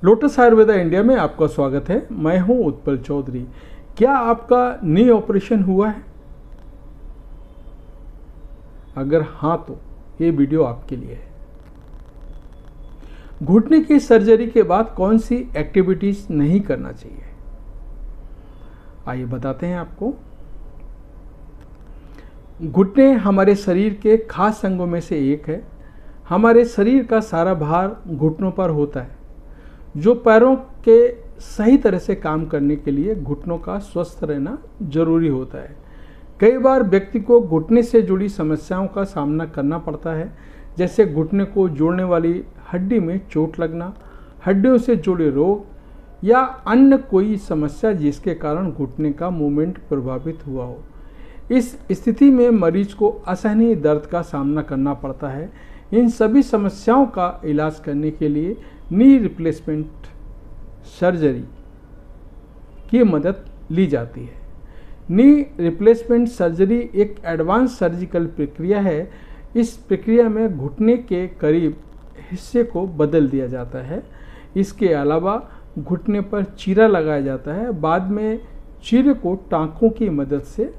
Lotus Ayurveda India में आपका स्वागत है। मैं हूं उत्पल चौधरी। क्या आपका नी ऑपरेशन हुआ है? अगर हाँ तो ये वीडियो आपके लिए है। घुटने की सर्जरी के बाद कौन सी एक्टिविटीज नहीं करना चाहिए, आइए बताते हैं आपको। घुटने हमारे शरीर के खास अंगों में से एक है। हमारे शरीर का सारा भार घुटनों पर होता है, जो पैरों के सही तरह से काम करने के लिए घुटनों का स्वस्थ रहना जरूरी होता है। कई बार व्यक्ति को घुटने से जुड़ी समस्याओं का सामना करना पड़ता है, जैसे घुटने को जोड़ने वाली हड्डी में चोट लगना, हड्डियों से जुड़े रोग या अन्य कोई समस्या जिसके कारण घुटने का मूवमेंट प्रभावित हुआ हो। इस स्थिति में मरीज को असहनीय दर्द का सामना करना पड़ता है। इन सभी समस्याओं का इलाज करने के लिए नी रिप्लेसमेंट सर्जरी की मदद ली जाती है। नी रिप्लेसमेंट सर्जरी एक एडवांस सर्जिकल प्रक्रिया है। इस प्रक्रिया में घुटने के करीब हिस्से को बदल दिया जाता है। इसके अलावा घुटने पर चीरा लगाया जाता है। बाद में चीरे को टांकों की मदद से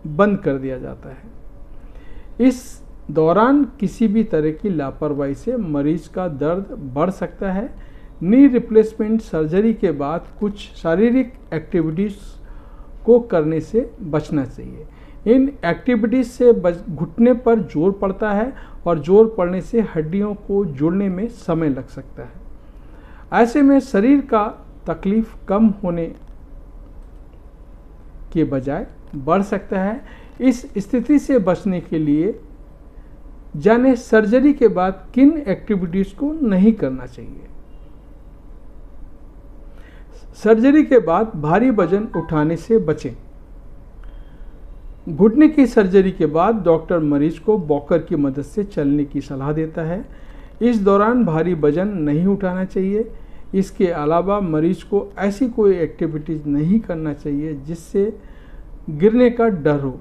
बंद कर दिया जाता है। इस दौरान किसी भी तरह की लापरवाही से मरीज का दर्द बढ़ सकता है। नी रिप्लेसमेंट सर्जरी के बाद कुछ शारीरिक एक्टिविटीज़ को करने से बचना चाहिए। इन एक्टिविटीज़ से घुटने पर जोर पड़ता है और जोर पड़ने से हड्डियों को जोड़ने में समय लग सकता है। ऐसे में शरीर का तकलीफ कम होने के बजाय बढ़ सकता है। इस स्थिति से बचने के लिए जाने सर्जरी के बाद किन एक्टिविटीज को नहीं करना चाहिए। सर्जरी के बाद भारी वजन उठाने से बचें। घुटने की सर्जरी के बाद डॉक्टर मरीज को वॉकर की मदद से चलने की सलाह देता है। इस दौरान भारी वजन नहीं उठाना चाहिए। इसके अलावा मरीज को ऐसी कोई एक्टिविटीज नहीं करना चाहिए जिससे गिरने का डर हो।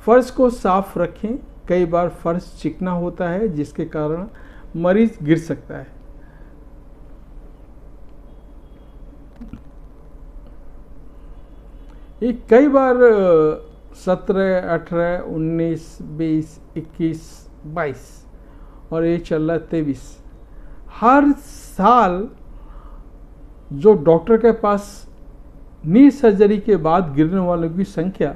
फर्श को साफ रखें। कई बार फर्श चिकना होता है जिसके कारण मरीज गिर सकता है। ये कई बार 17, 18, 19, 20, 21, 22 और ये चल रहा है 23। हर साल जो डॉक्टर के पास नी सर्जरी के बाद गिरने वालों की संख्या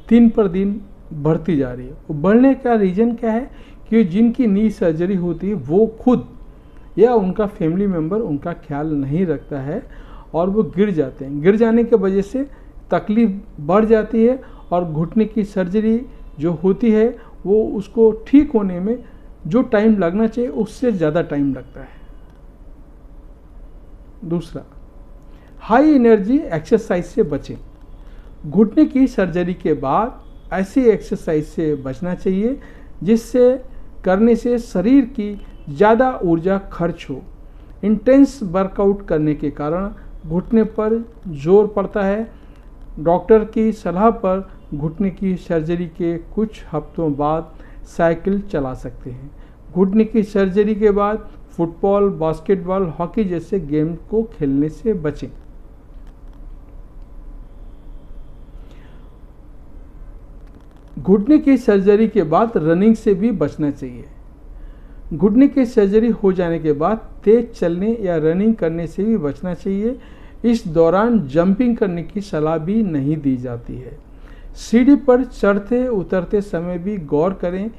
दिन पर दिन बढ़ती जा रही है। वो बढ़ने का रीज़न क्या है कि जिनकी नी सर्जरी होती है वो खुद या उनका फैमिली मेम्बर उनका ख्याल नहीं रखता है और वो गिर जाते हैं। गिर जाने की वजह से तकलीफ बढ़ जाती है और घुटने की सर्जरी जो होती है वो उसको ठीक होने में जो टाइम लगना चाहिए उससे ज़्यादा टाइम लगता है। दूसरा, हाई एनर्जी एक्सरसाइज से बचें। घुटने की सर्जरी के बाद ऐसी एक्सरसाइज से बचना चाहिए जिससे करने से शरीर की ज़्यादा ऊर्जा खर्च हो। इंटेंस वर्कआउट करने के कारण घुटने पर जोर पड़ता है। डॉक्टर की सलाह पर घुटने की सर्जरी के कुछ हफ्तों बाद साइकिल चला सकते हैं। घुटने की सर्जरी के बाद फुटबॉल, बास्केटबॉल, हॉकी जैसे गेम को खेलने से बचें। घुटने की सर्जरी के बाद रनिंग से भी बचना चाहिए। घुटने की सर्जरी हो जाने के बाद तेज चलने या रनिंग करने से भी बचना चाहिए। इस दौरान जंपिंग करने की सलाह भी नहीं दी जाती है। सीढ़ी पर चढ़ते उतरते समय भी गौर करें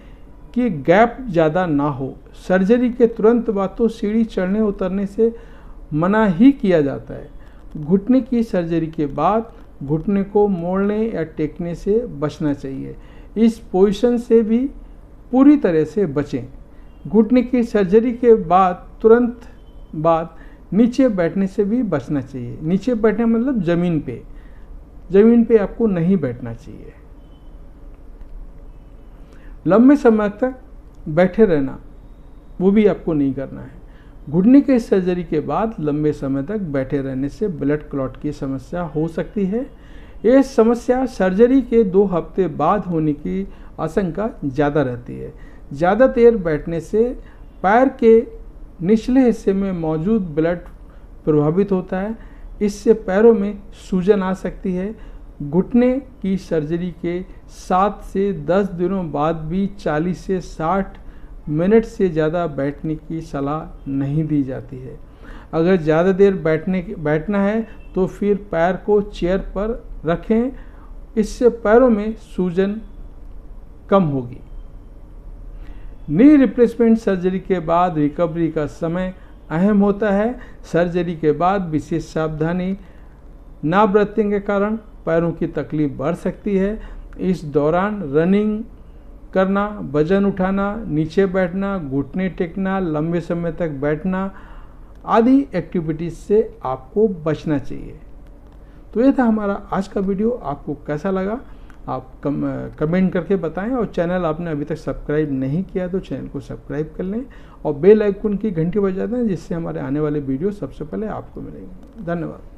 कि गैप ज़्यादा ना हो। सर्जरी के तुरंत बाद तो सीढ़ी चढ़ने उतरने से मना ही किया जाता है। घुटने की सर्जरी के बाद घुटने को मोड़ने या टेकने से बचना चाहिए। इस पोजीशन से भी पूरी तरह से बचें। घुटने की सर्जरी के बाद तुरंत बाद नीचे बैठने से भी बचना चाहिए। नीचे बैठने मतलब ज़मीन पे आपको नहीं बैठना चाहिए। लंबे समय तक बैठे रहना वो भी आपको नहीं करना है। घुटने की सर्जरी के बाद लंबे समय तक बैठे रहने से ब्लड क्लॉट की समस्या हो सकती है। ये समस्या सर्जरी के 2 हफ्ते बाद होने की आशंका ज़्यादा रहती है। ज़्यादा देर बैठने से पैर के निचले हिस्से में मौजूद ब्लड प्रभावित होता है। इससे पैरों में सूजन आ सकती है। घुटने की सर्जरी के 7 से 10 दिनों बाद भी 40 से 60 मिनट से ज़्यादा बैठने की सलाह नहीं दी जाती है। अगर ज़्यादा देर बैठना है तो फिर पैर को चेयर पर रखें, इससे पैरों में सूजन कम होगी। नी रिप्लेसमेंट सर्जरी के बाद रिकवरी का समय अहम होता है। सर्जरी के बाद विशेष सावधानी ना बरतने के कारण पैरों की तकलीफ बढ़ सकती है। इस दौरान रनिंग करना, वजन उठाना, नीचे बैठना, घुटने टेकना, लंबे समय तक बैठना आदि एक्टिविटीज़ से आपको बचना चाहिए। तो ये था हमारा आज का वीडियो। आपको कैसा लगा आप कमेंट करके बताएं, और चैनल आपने अभी तक सब्सक्राइब नहीं किया तो चैनल को सब्सक्राइब कर लें और बेल आइकन की घंटी बजा दें, जिससे हमारे आने वाले वीडियो सबसे पहले आपको मिलेंगे। धन्यवाद।